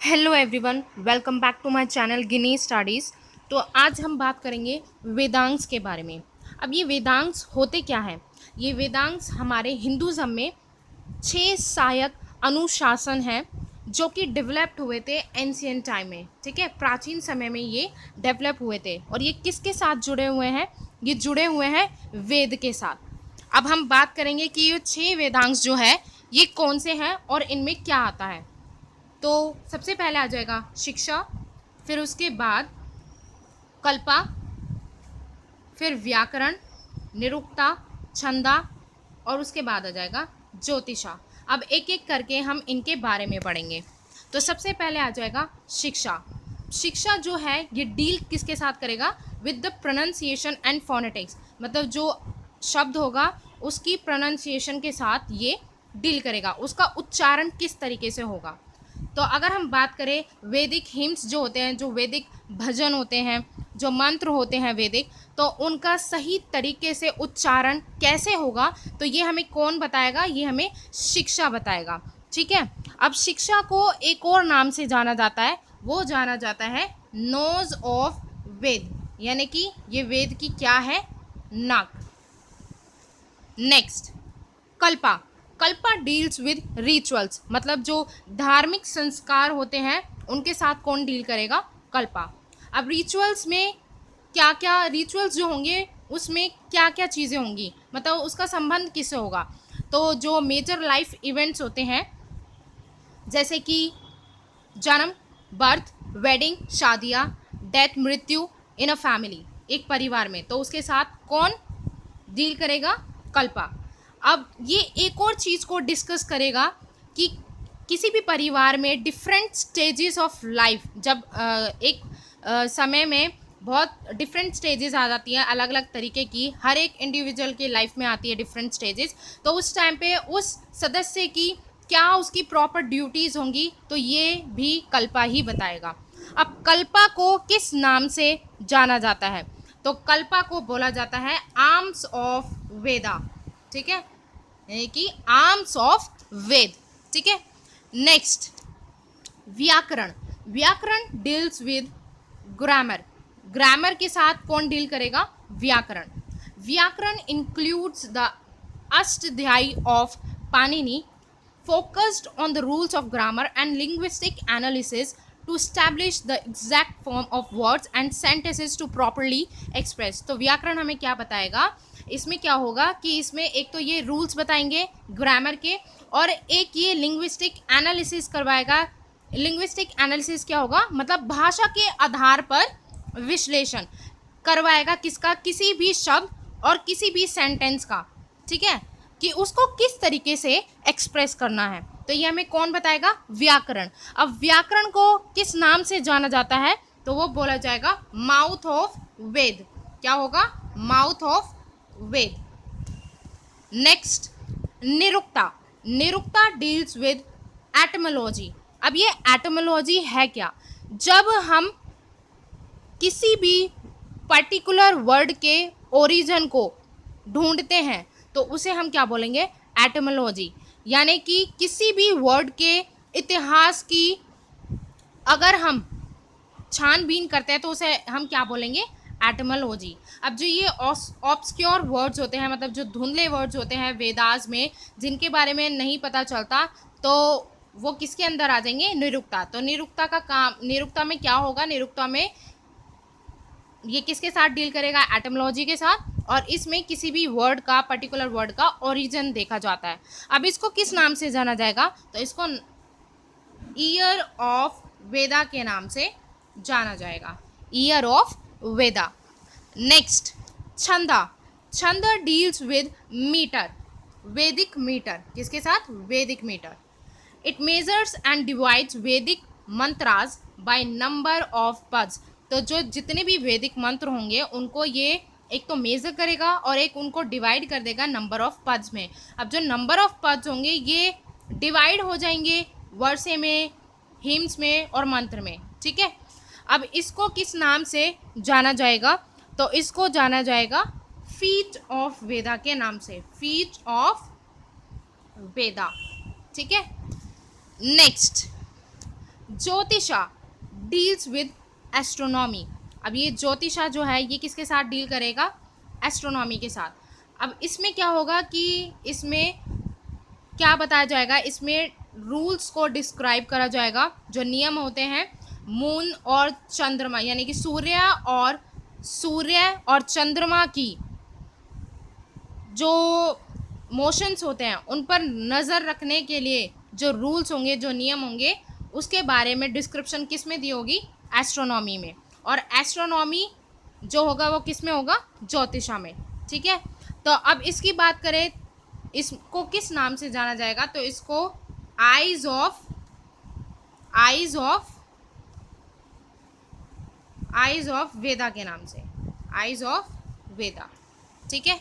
Hello everyone, welcome back to my channel Gini Studies. तो आज हम बात करेंगे वेदांग्स के बारे में। अब ये वेदांग्स होते क्या हैं? ये वेदांग्स हमारे हिंदुज़म में 6 सहायक अनुशासन हैं जो कि डेवलप्ड हुए थे एंशियंट टाइम में। ठीक है, प्राचीन समय में ये डेवलप हुए थे और ये किसके साथ जुड़े हुए हैं? ये जुड़े हुए हैं वेद के साथ। अब हम बात करेंगे कि ये 6 वेदांग्स जो है ये कौन से हैं और इनमें क्या आता है। तो सबसे पहले आ जाएगा शिक्षा, फिर उसके बाद कल्पा, फिर व्याकरण, निरुक्ता, छंदा और उसके बाद आ जाएगा ज्योतिषा। अब एक एक करके हम इनके बारे में पढ़ेंगे। तो सबसे पहले आ जाएगा शिक्षा। शिक्षा जो है ये डील किसके साथ करेगा? With the pronunciation and phonetics, मतलब जो शब्द होगा उसकी प्रोनाउंसिएशन के साथ ये डील करेगा, उसका उच्चारण किस तरीके से होगा। तो अगर हम बात करें वैदिक हिम्स जो होते हैं, जो वैदिक भजन होते हैं, जो मंत्र होते हैं वैदिक, तो उनका सही तरीके से उच्चारण कैसे होगा, तो ये हमें कौन बताएगा? ये हमें शिक्षा बताएगा। ठीक है, अब शिक्षा को एक और नाम से जाना जाता है, वो जाना जाता है नोज ऑफ वेद, यानी कि ये वेद की क्या है? नाक। Next, Kalpa. Kalpa deals with rituals, मतलब जो धार्मिक संस्कार होते हैं उनके साथ कौन डील करेगा? कल्पा। अब रिचुअल्स में क्या क्या रिचुअल्स जो होंगे उसमें क्या क्या चीज़ें होंगी, मतलब उसका संबंध किससे होगा? तो जो मेजर लाइफ इवेंट्स होते हैं जैसे कि जन्म, बर्थ, वेडिंग, शादियाँ, डेथ, मृत्यु इन अ फैमिली, एक परिवार में, तो उसके साथ कौन डील करेगा? कल्पा। अब ये एक और चीज़ को डिस्कस करेगा कि किसी भी परिवार में डिफरेंट स्टेजेस ऑफ लाइफ, जब एक समय में बहुत डिफरेंट स्टेजेस आ जाती हैं, अलग अलग तरीके की, हर एक इंडिविजुअल की लाइफ में आती है डिफरेंट स्टेजेस, तो उस टाइम पे उस सदस्य की क्या उसकी प्रॉपर ड्यूटीज़ होंगी, तो ये भी कल्पा ही बताएगा। अब कल्पा को किस नाम से जाना जाता है? तो कल्पा को बोला जाता है आर्म्स ऑफ वेदा। ठीक है, यानी कि आर्म्स ऑफ वेद। ठीक है, नेक्स्ट, व्याकरण। व्याकरण डील्स विद ग्रामर। ग्रामर के साथ कौन डील करेगा? व्याकरण। व्याकरण includes the Ashtadhyayi of Panini, focused on the rules of grammar and linguistic analysis to establish the exact form of words and sentences to properly express। तो व्याकरण हमें क्या बताएगा? इसमें क्या होगा कि इसमें एक तो ये रूल्स बताएंगे ग्रामर के, और एक ये लिंग्विस्टिक एनालिसिस करवाएगा। लिंग्विस्टिक एनालिसिस क्या होगा? मतलब भाषा के आधार पर विश्लेषण करवाएगा, किसका? किसी भी शब्द और किसी भी सेंटेंस का। ठीक है, कि उसको किस तरीके से एक्सप्रेस करना है, तो ये हमें कौन बताएगा? व्याकरण। अब व्याकरण को किस नाम से जाना जाता है? तो वो बोला जाएगा माउथ ऑफ वेद। क्या होगा? Mouth of Veda. Next, Nirukta. Nirukta deals with etymology. अब ये एटमोलॉजी है क्या? जब हम किसी भी पर्टिकुलर वर्ड के ओरिजिन को ढूंढते हैं तो उसे हम क्या बोलेंगे? एटमोलॉजी। यानी कि किसी भी वर्ड के इतिहास की अगर हम छानबीन करते हैं तो उसे हम क्या बोलेंगे? एटमोलॉजी। अब जो ये ऑब्सक्योर वर्ड्स होते हैं, मतलब जो धुंधले वर्ड्स होते हैं वेदास में, जिनके बारे में नहीं पता चलता, तो वो किसके अंदर आ जाएंगे? निरुक्ता। तो निरुक्ता का काम, निरुक्ता में क्या होगा? निरुक्ता में ये किसके साथ डील करेगा? एटमोलॉजी के साथ, और इसमें किसी भी वर्ड का, पर्टिकुलर वर्ड का ओरिजिन देखा जाता है। अब इसको किस नाम से जाना जाएगा? तो इसको ईयर ऑफ वेदा के नाम से जाना जाएगा, ear of Veda. Next, Chhanda. Chhanda deals with metre, Vedic metre. किसके साथ? Vedic metre. It measures and divides Vedic mantras by number of पद्स। तो जो जितने भी वैदिक मंत्र होंगे उनको ये एक तो मेजर करेगा और एक उनको डिवाइड कर देगा नंबर ऑफ पद्स में। अब जो नंबर ऑफ पद्स होंगे ये डिवाइड हो जाएंगे वर्षे में, हिम्स में और मंत्र में। ठीक है, अब इसको किस नाम से जाना जाएगा? तो इसको जाना जाएगा फीट ऑफ वेदा के नाम से, फीट ऑफ वेदा। ठीक है, next, Jyotisha deals with astronomy. अब ये ज्योतिषा जो है ये किसके साथ डील करेगा? एस्ट्रोनॉमी के साथ। अब इसमें क्या होगा कि इसमें क्या बताया जाएगा, इसमें रूल्स को डिस्क्राइब करा जाएगा, जो नियम होते हैं मून और चंद्रमा यानी कि सूर्य और चंद्रमा की जो मोशंस होते हैं उन पर नज़र रखने के लिए जो रूल्स होंगे, जो नियम होंगे, उसके बारे में डिस्क्रिप्शन किस में दी होगी? एस्ट्रोनॉमी में। और एस्ट्रोनॉमी जो होगा वो किस में होगा? ज्योतिषा में। ठीक है, तो अब इसकी बात करें, इसको किस नाम से जाना जाएगा? तो इसको आइज ऑफ वेदा के नाम से, आइज ऑफ वेदा। ठीक है,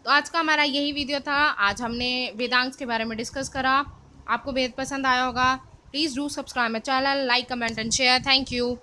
तो आज का हमारा यही वीडियो था। आज हमने वेदांग्स के बारे में डिस्कस करा। आपको बेहद पसंद आया होगा। Please do subscribe my channel, like, comment and share. Thank you.